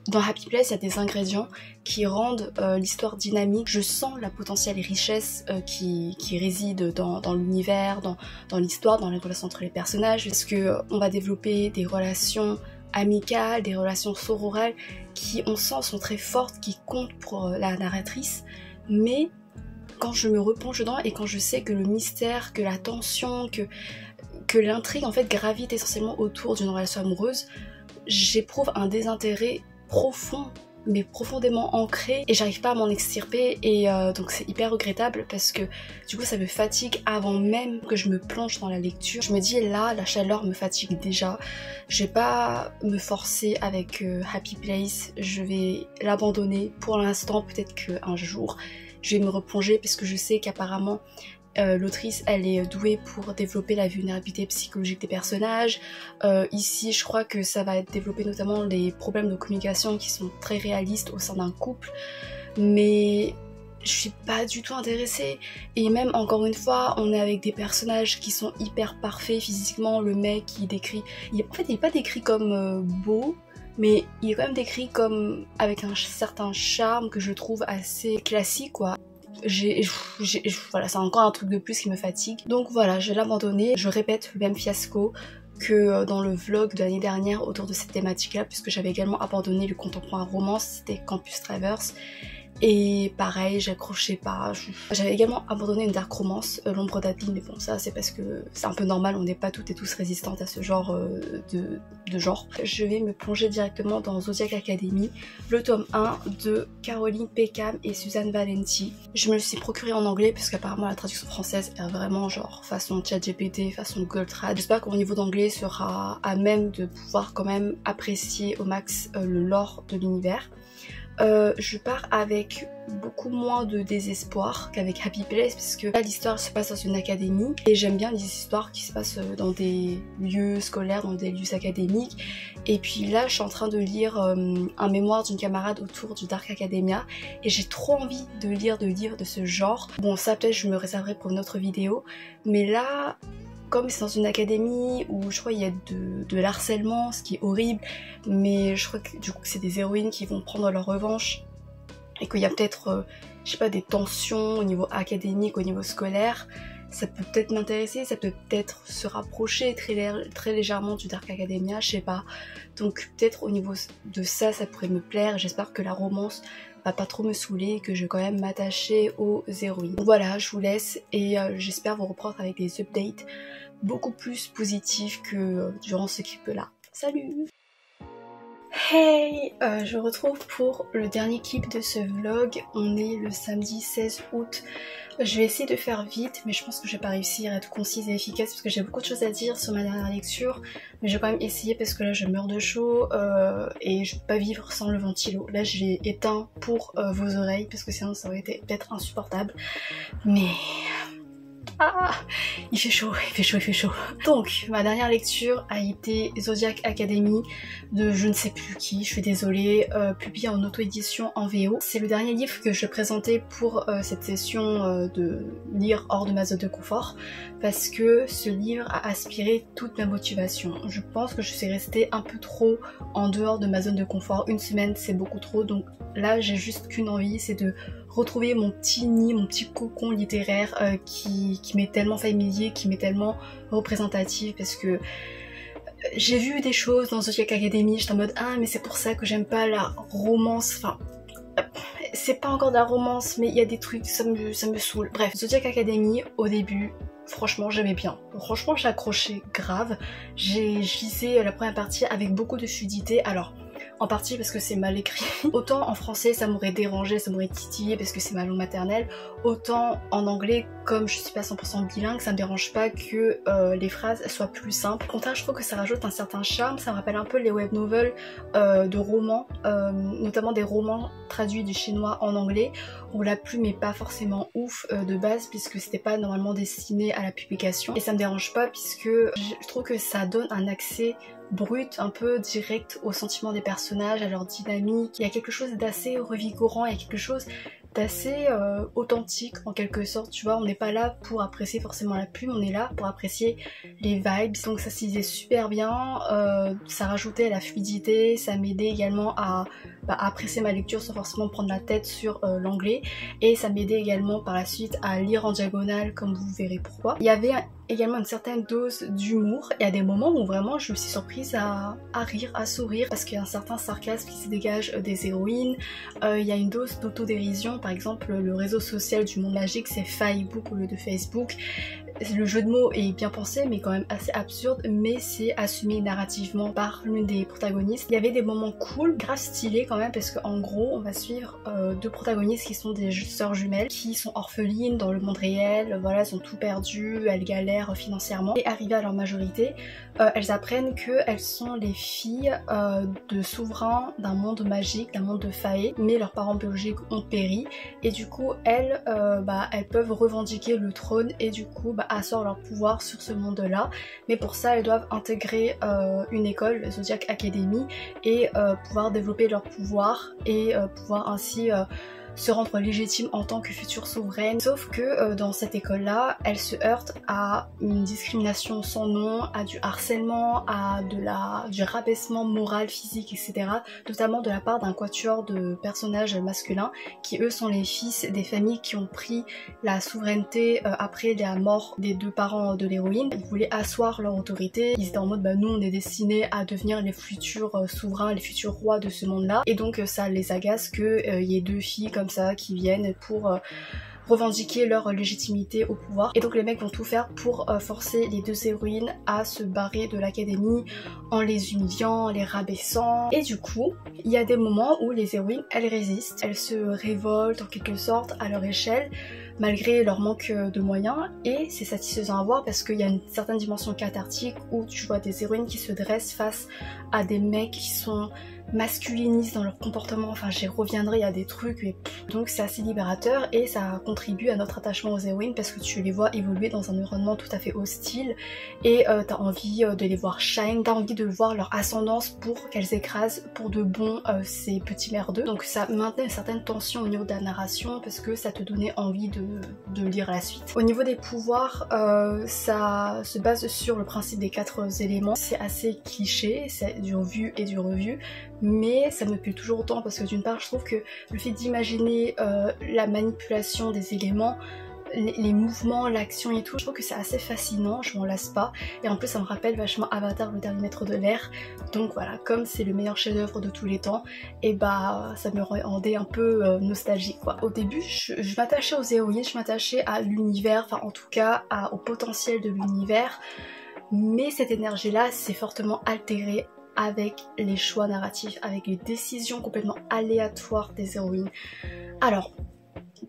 dans Happy Place il y a des ingrédients qui rendent l'histoire dynamique, je sens la potentielle richesse qui réside dans l'univers, dans l'histoire, dans les relations entre les personnages, parce que on va développer des relations amicales, des relations sororales qui on sent sont très fortes, qui comptent pour la narratrice, mais quand je me replonge dedans et quand je sais que le mystère, que la tension, que l'intrigue en fait gravite essentiellement autour d'une relation amoureuse, j'éprouve un désintérêt profond mais profondément ancré et j'arrive pas à m'en extirper et donc c'est hyper regrettable parce que du coup ça me fatigue avant même que je me plonge dans la lecture. Je me dis là la chaleur me fatigue déjà, je vais pas me forcer avec Happy Place, je vais l'abandonner pour l'instant, peut-être qu'un jour je vais me replonger parce que je sais qu'apparemment l'autrice elle est douée pour développer la vulnérabilité psychologique des personnages. Ici je crois que ça va développer notamment les problèmes de communication qui sont très réalistes au sein d'un couple, mais je suis pas du tout intéressée. Et même encore une fois on est avec des personnages qui sont hyper parfaits physiquement. Le mec il décrit, en fait il est pas décrit comme beau, mais il est quand même décrit comme avec un certain charme que je trouve assez classique quoi. Voilà, c'est encore un truc de plus qui me fatigue. Donc voilà, je vais l'abandonner. Je répète le même fiasco que dans le vlog de l'année dernière autour de cette thématique là, puisque j'avais également abandonné le contemporain romance, c'était Campus Traverse. Et pareil, j'accrochais pas. J'avais également abandonné une dark romance, l'ombre d'Adeline, mais bon ça c'est parce que c'est un peu normal, on n'est pas toutes et tous résistantes à ce genre de genre. Je vais me plonger directement dans Zodiac Academy, le tome 1 de Caroline Peckham et Suzanne Valenti. Je me le suis procuré en anglais parce qu'apparemment la traduction française est vraiment genre façon ChatGPT, façon Google Trad. J'espère que mon niveau d'anglais sera à même de pouvoir quand même apprécier au max le lore de l'univers. Je pars avec beaucoup moins de désespoir qu'avec Happy Place parce que là l'histoire se passe dans une académie et j'aime bien les histoires qui se passent dans des lieux scolaires, dans des lieux académiques. Et puis là je suis en train de lire un mémoire d'une camarade autour du Dark Academia et j'ai trop envie de lire de livres de ce genre. Bon ça peut-être je me réserverai pour une autre vidéo, mais là comme c'est dans une académie où je crois il y a de l'harcèlement, ce qui est horrible, mais je crois que du coup c'est des héroïnes qui vont prendre leur revanche et qu'il y a peut-être, je sais pas, des tensions au niveau académique, au niveau scolaire, ça peut peut-être m'intéresser, ça peut peut-être se rapprocher très légèrement du Dark Academia, je sais pas. Donc peut-être au niveau de ça, ça pourrait me plaire. J'espère que la romance va pas trop me saouler et que je vais quand même m'attacher aux héroïnes. Donc voilà, je vous laisse et j'espère vous reprendre avec des updates beaucoup plus positifs que durant ce clip-là. Salut! Hey, je vous retrouve pour le dernier clip de ce vlog. On est le samedi 16 août. Je vais essayer de faire vite, mais je pense que je vais pas réussir à être concise et efficace parce que j'ai beaucoup de choses à dire sur ma dernière lecture. Mais je vais quand même essayer parce que là je meurs de chaud et je peux pas vivre sans le ventilo. Là je l'ai éteint pour vos oreilles parce que sinon ça aurait été peut-être insupportable. Mais... ah, il fait chaud, il fait chaud, il fait chaud. Donc, ma dernière lecture a été Zodiac Academy de je ne sais plus qui, je suis désolée, publié en auto-édition en VO. C'est le dernier livre que je présentais pour cette session de lire hors de ma zone de confort parce que ce livre a aspiré toute ma motivation. Je pense que je suis restée un peu trop en dehors de ma zone de confort. Une semaine, c'est beaucoup trop, donc là, j'ai juste qu'une envie, c'est de retrouver mon petit nid, mon petit cocon littéraire qui m'est tellement familier, qui m'est tellement représentatif parce que j'ai vu des choses dans Zodiac Academy, j'étais en mode ah mais c'est pour ça que j'aime pas la romance, enfin c'est pas encore de la romance mais il y a des trucs, ça me saoule. Bref, Zodiac Academy au début, franchement j'aimais bien, franchement j'ai accroché grave, j'ai lisé la première partie avec beaucoup de fluidité. Alors en partie parce que c'est mal écrit. Autant en français ça m'aurait dérangé, ça m'aurait titillé parce que c'est ma langue maternelle, autant en anglais comme je suis pas 100% bilingue, ça me dérange pas que les phrases soient plus simples. Au contraire je trouve que ça rajoute un certain charme, ça me rappelle un peu les web novels de romans, notamment des romans traduits du chinois en anglais où la plume est pas forcément ouf de base puisque c'était pas normalement destiné à la publication et ça me dérange pas puisque je trouve que ça donne un accès brut, un peu direct aux sentiments des personnages, à leur dynamique. Il y a quelque chose d'assez revigorant, il y a quelque chose d'assez authentique en quelque sorte, tu vois, on n'est pas là pour apprécier forcément la plume, on est là pour apprécier les vibes, donc ça se lisait super bien, ça rajoutait à la fluidité, ça m'aidait également à apprécier ma lecture sans forcément prendre la tête sur l'anglais, et ça m'aidait également par la suite à lire en diagonale comme vous verrez pourquoi. Il y avait également une certaine dose d'humour, il y a des moments où vraiment je me suis surprise à rire, à sourire, parce qu'il y a un certain sarcasme qui se dégage des héroïnes, il y a une dose d'autodérision, par exemple le réseau social du monde magique c'est Facebook au lieu de Facebook, le jeu de mots est bien pensé mais quand même assez absurde, mais c'est assumé narrativement par l'une des protagonistes. Il y avait des moments cool, grave stylés quand même, parce qu'en gros on va suivre deux protagonistes qui sont des sœurs jumelles qui sont orphelines dans le monde réel, voilà, elles ont tout perdu, elles galèrent financièrement, et arrivées à leur majorité, elles apprennent qu'elles sont les filles de souverains d'un monde magique, d'un monde de fae, mais leurs parents biologiques ont péri, et du coup elles peuvent revendiquer le trône et du coup asseoir leur pouvoir sur ce monde là, mais pour ça elles doivent intégrer une école, le Zodiac Academy, et pouvoir développer leur pouvoir et pouvoir ainsi se rendre légitime en tant que future souveraine. Sauf que dans cette école là, elle se heurte à une discrimination sans nom, à du harcèlement, à du rabaissement moral, physique, etc. Notamment de la part d'un quatuor de personnages masculins qui eux sont les fils des familles qui ont pris la souveraineté après la mort des deux parents de l'héroïne. Ils voulaient asseoir leur autorité, ils étaient en mode nous on est destinés à devenir les futurs souverains, les futurs rois de ce monde là, et donc ça les agace qu'il y ait deux filles comme ça qui viennent pour revendiquer leur légitimité au pouvoir. Et donc les mecs vont tout faire pour forcer les deux héroïnes à se barrer de l'académie en les humiliant, en les rabaissant. Et du coup, il y a des moments où les héroïnes, elles résistent, elles se révoltent en quelque sorte à leur échelle, malgré leur manque de moyens, et c'est satisfaisant à voir parce qu'il y a une certaine dimension cathartique où tu vois des héroïnes qui se dressent face à des mecs qui sont masculinistes dans leur comportement, enfin j'y reviendrai, il y a des trucs, et donc c'est assez libérateur et ça contribue à notre attachement aux héroïnes parce que tu les vois évoluer dans un environnement tout à fait hostile et t'as envie de les voir shine, t'as envie de voir leur ascendance pour qu'elles écrasent pour de bon ces petits merdeux. Donc ça maintenait une certaine tension au niveau de la narration parce que ça te donnait envie de lire la suite. Au niveau des pouvoirs, ça se base sur le principe des 4 éléments. C'est assez cliché, c'est du vu et du revu, mais ça me plaît toujours autant parce que d'une part je trouve que le fait d'imaginer la manipulation des éléments, les mouvements, l'action et tout, je trouve que c'est assez fascinant, je m'en lasse pas, et en plus ça me rappelle vachement Avatar, le dernier maître de l'air, donc voilà, comme c'est le meilleur chef d'œuvre de tous les temps, et ça me rendait un peu nostalgique quoi. Au début je m'attachais aux héroïnes, je m'attachais à l'univers, enfin en tout cas au potentiel de l'univers, mais cette énergie là s'est fortement altérée avec les choix narratifs, avec les décisions complètement aléatoires des héroïnes. Alors,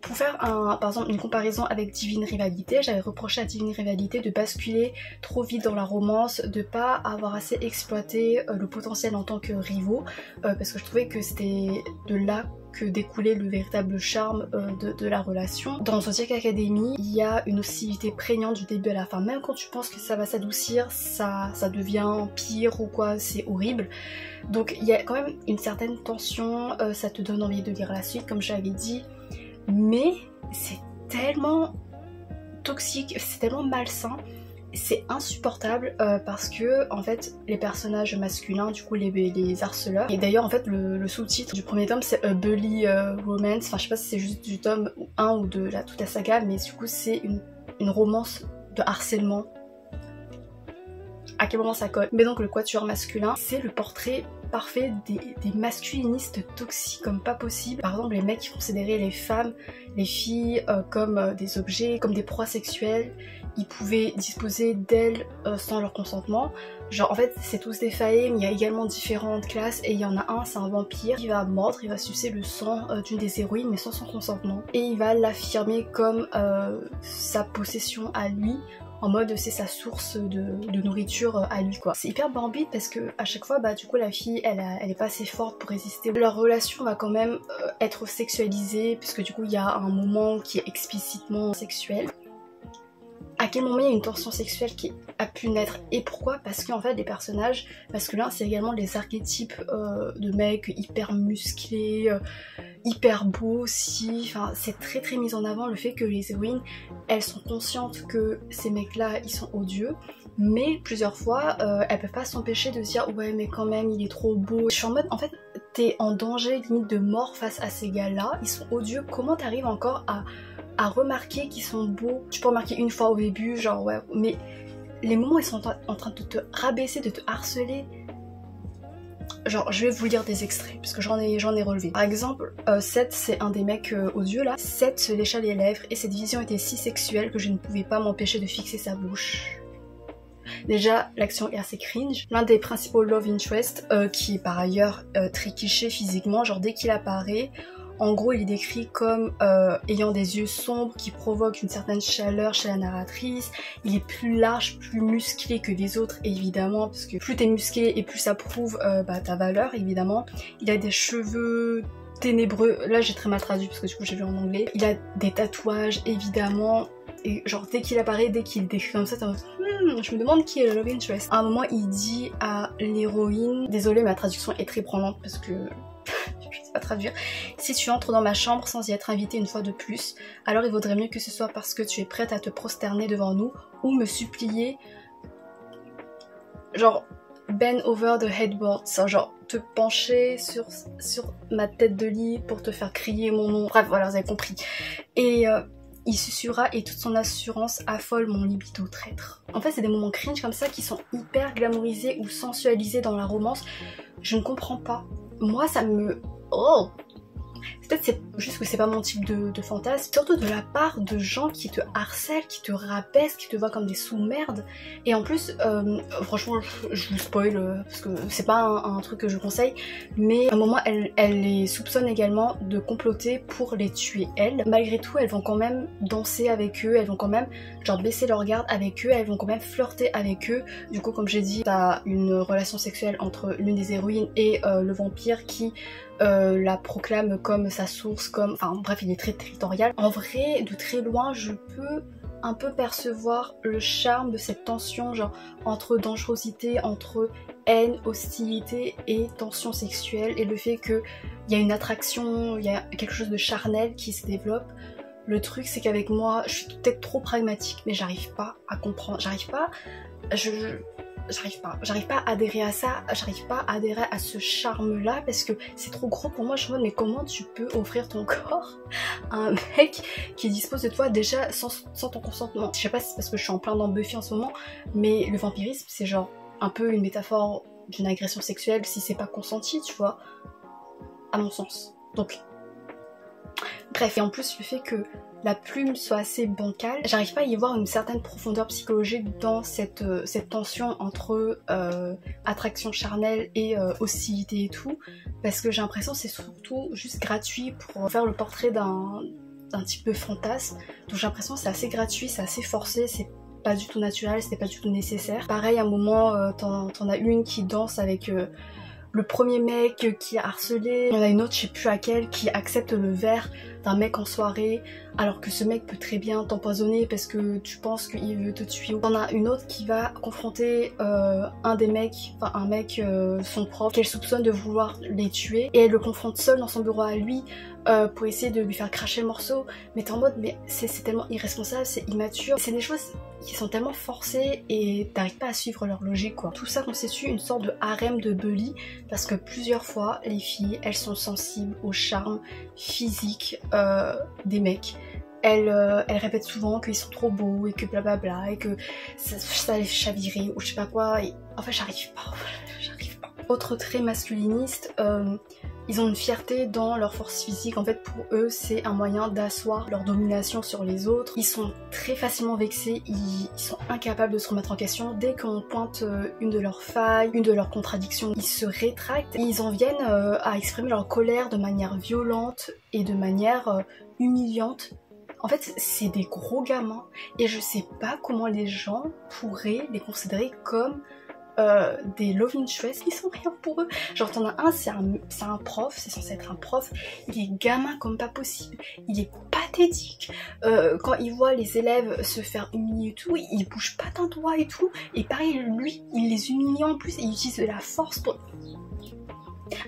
pour faire par exemple une comparaison avec Divine Rivalité, j'avais reproché à Divine Rivalité de basculer trop vite dans la romance, de pas avoir assez exploité le potentiel en tant que rivaux, parce que je trouvais que c'était de là que découlait le véritable charme de la relation. Dans Zodiac Academy, il y a une hostilité prégnante du début à la fin. Même quand tu penses que ça va s'adoucir, ça devient pire ou quoi, c'est horrible. Donc il y a quand même une certaine tension, ça te donne envie de lire la suite comme j'avais dit, mais c'est tellement toxique, c'est tellement malsain, c'est insupportable parce que en fait les personnages masculins, du coup les harceleurs, et d'ailleurs en fait le sous-titre du premier tome c'est A Bully Romance, enfin je sais pas si c'est juste du tome 1 ou de toute la saga, mais du coup c'est une romance de harcèlement. À quel moment ça colle? Mais donc le quatuor masculin, c'est le portrait parfait des masculinistes toxiques comme pas possible. Par exemple les mecs qui considéraient les femmes, les filles comme des objets, comme des proies sexuelles, ils pouvaient disposer d'elles sans leur consentement. Genre en fait c'est tous des fae, mais il y a également différentes classes et il y en a un, c'est un vampire, il va mordre, il va sucer le sang d'une des héroïnes mais sans son consentement. Et il va l'affirmer comme sa possession à lui, en mode c'est sa source de nourriture à lui quoi. C'est hyper morbide parce que à chaque fois du coup la fille elle est pas assez forte pour résister. Leur relation va quand même être sexualisée puisque du coup il y a un moment qui est explicitement sexuel. À quel moment il y a une tension sexuelle qui a pu naître et pourquoi? Parce qu'en fait les personnages masculins c'est également les archétypes de mecs hyper musclés, hyper beaux aussi, enfin c'est très très mis en avant le fait que les héroïnes elles sont conscientes que ces mecs là ils sont odieux, mais plusieurs fois elles peuvent pas s'empêcher de se dire ouais mais quand même il est trop beau. Je suis en mode en fait t'es en danger limite de mort face à ces gars là, ils sont odieux, comment t'arrives encore à remarquer qu'ils sont beaux? Tu peux remarquer une fois au début genre ouais, mais les moments où ils sont en train de te rabaisser, de te harceler, Genre je vais vous lire des extraits parce que j'en ai relevé. Par exemple, Seth c'est un des mecs odieux là. Seth se lécha les lèvres et cette vision était si sexuelle que je ne pouvais pas m'empêcher de fixer sa bouche. Déjà, l'action est assez cringe. L'un des principaux love interest, qui est par ailleurs très cliché physiquement, genre dès qu'il apparaît, en gros il est décrit comme ayant des yeux sombres qui provoquent une certaine chaleur chez la narratrice. Il est plus large, plus musclé que les autres évidemment, parce que plus t'es musclé et plus ça prouve ta valeur évidemment. Il a des cheveux ténébreux, là j'ai très mal traduit parce que du coup j'ai lu en anglais. Il a des tatouages évidemment. Et genre dès qu'il apparaît, dès qu'il est décrit comme ça, je me demande qui est le love interest. À un moment il dit à l'héroïne, désolée mais la traduction est très branlante parce que je sais pas traduire. Si tu entres dans ma chambre sans y être invitée une fois de plus, alors il vaudrait mieux que ce soit parce que tu es prête à te prosterner devant nous ou me supplier, genre bend over the headboard, genre te pencher sur ma tête de lit pour te faire crier mon nom. Bref voilà, vous avez compris. Et il susurra et toute son assurance affole mon libido traître. En fait c'est des moments cringe comme ça qui sont hyper glamourisés ou sensualisés dans la romance. Je ne comprends pas. Moi ça me... Oh, peut-être c'est juste que c'est pas mon type de fantasme, surtout de la part de gens qui te harcèlent, qui te rabaissent, qui te voient comme des sous-merdes. Et en plus, franchement, je vous spoil parce que c'est pas un truc que je conseille, mais à un moment, elle les soupçonne également de comploter pour les tuer elles. Malgré tout, elles vont quand même danser avec eux, elles vont quand même genre baisser leur garde avec eux, elles vont quand même flirter avec eux. Du coup, comme j'ai dit, t'as une relation sexuelle entre l'une des héroïnes et le vampire qui la proclame comme sa source, comme... Enfin bref, il est très territorial. En vrai, de très loin, je peux un peu percevoir le charme de cette tension, genre entre dangerosité, entre haine, hostilité et tension sexuelle, et le fait qu'il y a une attraction, il y a quelque chose de charnel qui se développe. Le truc c'est qu'avec moi, je suis peut-être trop pragmatique, mais j'arrive pas à comprendre, j'arrive pas à adhérer à ça, j'arrive pas à adhérer à ce charme là parce que c'est trop gros pour moi. Je me demande mais comment tu peux offrir ton corps à un mec qui dispose de toi déjà sans ton consentement. Je sais pas si c'est parce que je suis en plein dans Buffy en ce moment, mais le vampirisme c'est genre un peu une métaphore d'une agression sexuelle si c'est pas consenti, tu vois, à mon sens. Donc bref, et en plus le fait que la plume soit assez bancale, j'arrive pas à y voir une certaine profondeur psychologique dans cette tension entre attraction charnelle et hostilité et tout, parce que j'ai l'impression que c'est surtout juste gratuit pour faire le portrait d'un type de fantasme. Donc j'ai l'impression que c'est assez gratuit, c'est assez forcé, c'est pas du tout naturel, c'était pas du tout nécessaire. Pareil, à un moment, t'en as une qui danse avec le premier mec qui a harcelé, il y en a une autre, je sais plus laquelle, qui accepte le verre d'un mec en soirée, alors que ce mec peut très bien t'empoisonner parce que tu penses qu'il veut te tuer. T'en as une autre qui va confronter un mec, son prof, qu'elle soupçonne de vouloir les tuer, et elle le confronte seul dans son bureau à lui pour essayer de lui faire cracher le morceau. Mais t'es en mode, mais c'est tellement irresponsable, c'est immature, c'est des choses qui sont tellement forcées et t'arrives pas à suivre leur logique quoi. Tout ça constitue une sorte de harem de bully parce que plusieurs fois les filles elles sont sensibles au charme physique des mecs. Elles répètent souvent qu'ils sont trop beaux et que blablabla et que ça les fait chavirer ou je sais pas quoi. Et en fait j'arrive pas. Autre trait masculiniste, ils ont une fierté dans leur force physique. En fait pour eux c'est un moyen d'asseoir leur domination sur les autres. Ils sont très facilement vexés, ils sont incapables de se remettre en question. Dès qu'on pointe une de leurs failles, une de leurs contradictions, ils se rétractent et ils en viennent à exprimer leur colère de manière violente et de manière humiliante. En fait c'est des gros gamins et je sais pas comment les gens pourraient les considérer comme des love interests qui sont rien pour eux. Genre t'en as un, c'est un prof, c'est censé être un prof, il est gamin comme pas possible, il est pathétique, quand il voit les élèves se faire humilier et tout, il bouge pas d'un doigt et tout, et pareil lui, il les humilie en plus et il utilise de la force pour...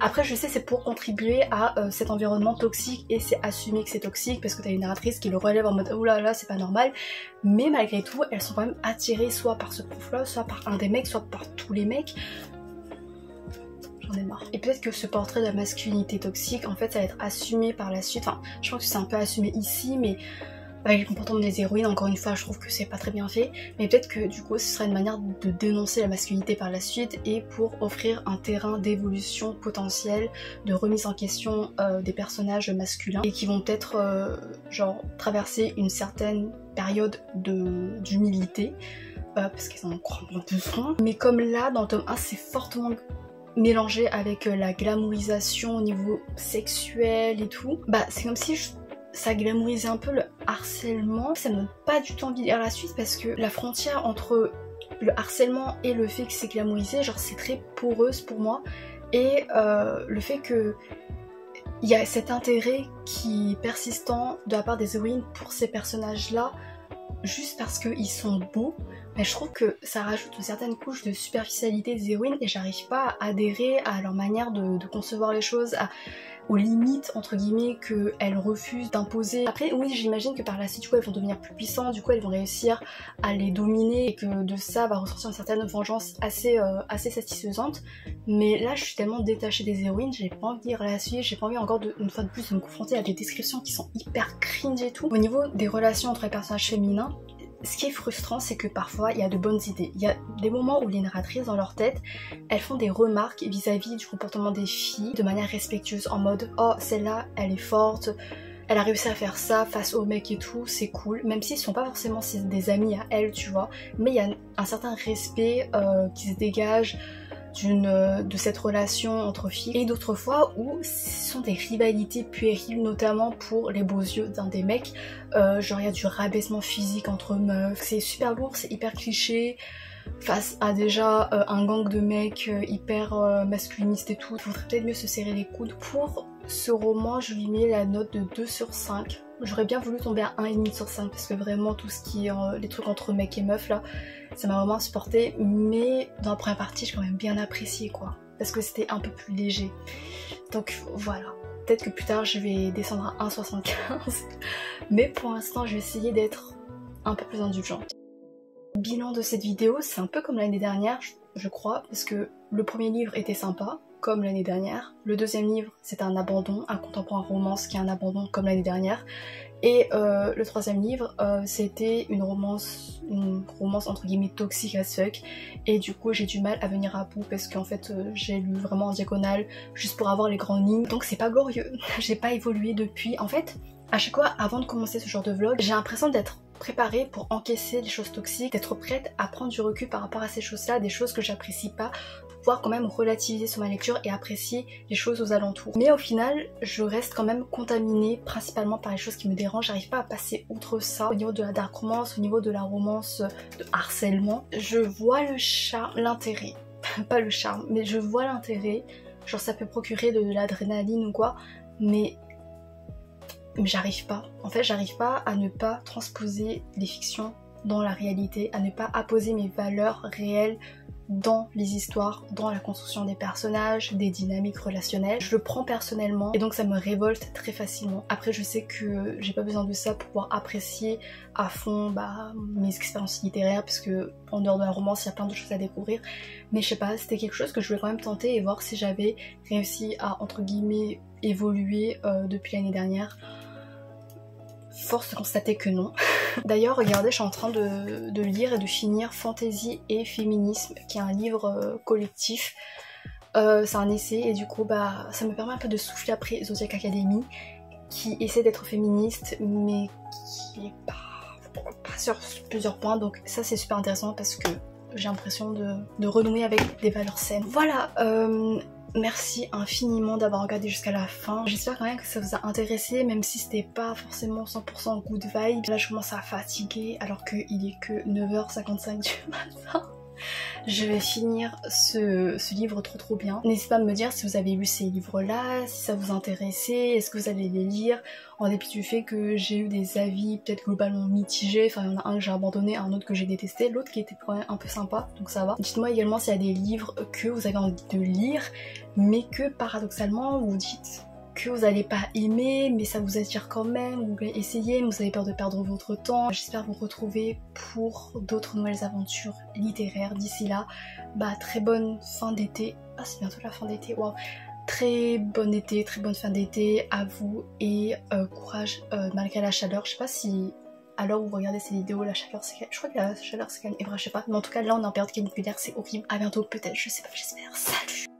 Après je sais c'est pour contribuer à cet environnement toxique et c'est assumé que c'est toxique parce que t'as une narratrice qui le relève en mode oh là là c'est pas normal, mais malgré tout elles sont quand même attirées soit par ce prof là, soit par un des mecs, soit par tous les mecs. J'en ai marre. Et peut-être que ce portrait de la masculinité toxique en fait ça va être assumé par la suite, enfin je pense que c'est un peu assumé ici mais avec les comportements des héroïnes. Encore une fois, je trouve que c'est pas très bien fait, mais peut-être que du coup ce serait une manière de dénoncer la masculinité par la suite et pour offrir un terrain d'évolution potentielle, de remise en question des personnages masculins et qui vont peut-être genre traverser une certaine période d'humilité parce qu'ils en ont grandement besoin. Mais comme là dans le tome 1 c'est fortement mélangé avec la glamourisation au niveau sexuel et tout, bah c'est comme si ça glamourisait un peu le harcèlement. Ça me donne pas du tout envie de lire la suite parce que la frontière entre le harcèlement et le fait que c'est glamourisé, genre c'est très poreuse pour moi. Et le fait que il y a cet intérêt qui est persistant de la part des héroïnes pour ces personnages-là, juste parce qu'ils sont beaux, mais je trouve que ça rajoute une certaine couche de superficialité des héroïnes et j'arrive pas à adhérer à leur manière de concevoir les choses, aux limites entre guillemets qu'elles refusent d'imposer. Après oui, j'imagine que par la suite du coup elles vont devenir plus puissantes, du coup elles vont réussir à les dominer et que de ça va ressortir une certaine vengeance assez satisfaisante. Mais là je suis tellement détachée des héroïnes, j'ai pas envie de lire la suite, j'ai pas envie encore une fois de plus de me confronter à des descriptions qui sont hyper cringe et tout. Au niveau des relations entre les personnages féminins, ce qui est frustrant, c'est que parfois il y a de bonnes idées. Il y a des moments où les narratrices dans leur tête, elles font des remarques vis-à-vis du comportement des filles de manière respectueuse, en mode oh celle-là elle est forte, elle a réussi à faire ça face aux mecs et tout, c'est cool, même s'ils sont pas forcément des amis à elle, tu vois, mais il y a un certain respect qui se dégage de cette relation entre filles, et d'autres fois où ce sont des rivalités puériles, notamment pour les beaux yeux d'un des mecs, genre il y a du rabaissement physique entre meufs, c'est super lourd, c'est hyper cliché, face à déjà un gang de mecs hyper masculinistes et tout, il faudrait peut-être mieux se serrer les coudes. Pour ce roman, je lui mets la note de 2 sur 5. J'aurais bien voulu tomber à 1,5 sur 5 parce que vraiment tout ce qui est les trucs entre mecs et meufs là, ça m'a vraiment insupporté, mais dans la première partie j'ai quand même bien apprécié quoi, parce que c'était un peu plus léger. Donc voilà, peut-être que plus tard je vais descendre à 1,75 mais pour l'instant je vais essayer d'être un peu plus indulgente. Bilan de cette vidéo, c'est un peu comme l'année dernière je crois, parce que le premier livre était sympa, comme l'année dernière. Le deuxième livre, c'était un abandon, un contemporain romance qui est un abandon comme l'année dernière. Et le troisième livre, c'était une romance entre guillemets toxique as fuck. Et du coup, j'ai du mal à venir à bout parce qu'en fait, j'ai lu vraiment en diagonale juste pour avoir les grandes lignes. Donc c'est pas glorieux. J'ai pas évolué depuis. En fait, à chaque fois, avant de commencer ce genre de vlog, j'ai l'impression d'être préparée pour encaisser les choses toxiques, d'être prête à prendre du recul par rapport à ces choses-là, des choses que j'apprécie pas, pour pouvoir quand même relativiser sur ma lecture et apprécier les choses aux alentours. Mais au final, je reste quand même contaminée principalement par les choses qui me dérangent, j'arrive pas à passer outre ça. Au niveau de la dark romance, au niveau de la romance de harcèlement, je vois le charme, l'intérêt, pas le charme, mais je vois l'intérêt, genre ça peut procurer de l'adrénaline ou quoi, mais j'arrive pas. En fait, j'arrive pas à ne pas transposer les fictions dans la réalité, à ne pas apposer mes valeurs réelles dans les histoires, dans la construction des personnages, des dynamiques relationnelles. Je le prends personnellement et donc ça me révolte très facilement. Après, je sais que j'ai pas besoin de ça pour pouvoir apprécier à fond mes expériences littéraires, parce que en dehors de la romance, il y a plein de choses à découvrir. Mais je sais pas, c'était quelque chose que je voulais quand même tenter et voir si j'avais réussi à, entre guillemets, évoluer depuis l'année dernière. Force de constater que non. D'ailleurs, regardez, je suis en train de lire et de finir Fantaisie et Féminisme, qui est un livre collectif. C'est un essai et du coup, ça me permet un peu de souffler après Zodiac Academy, qui essaie d'être féministe, mais qui est pas sur plusieurs points. Donc ça, c'est super intéressant parce que j'ai l'impression de renouer avec des valeurs saines. Voilà. Merci infiniment d'avoir regardé jusqu'à la fin. J'espère quand même que ça vous a intéressé, même si c'était pas forcément 100% good vibe. Là je commence à fatiguer alors qu'il est que 9h55 du matin. Je vais finir ce livre trop bien. N'hésitez pas à me dire si vous avez lu ces livres-là, si ça vous intéressait, est-ce que vous allez les lire, en dépit du fait que j'ai eu des avis peut-être globalement mitigés. Enfin, il y en a un que j'ai abandonné, un autre que j'ai détesté, l'autre qui était quand même un peu sympa, donc ça va. Dites-moi également s'il y a des livres que vous avez envie de lire, mais que paradoxalement vous dites que vous n'allez pas aimer, mais ça vous attire quand même, vous voulez essayer, mais vous avez peur de perdre votre temps. J'espère vous retrouver pour d'autres nouvelles aventures littéraires. D'ici là, très bonne fin d'été. Ah, c'est bientôt la fin d'été, waouh! Très bon été, très bonne fin d'été à vous et courage malgré la chaleur. Je sais pas si à l'heure où vous regardez ces vidéos, la chaleur s'est calme. Je crois que la chaleur s'est calme, et bref, je sais pas. Mais en tout cas, là on est en période caniculaire, c'est horrible. À bientôt peut-être, je sais pas, j'espère. Salut!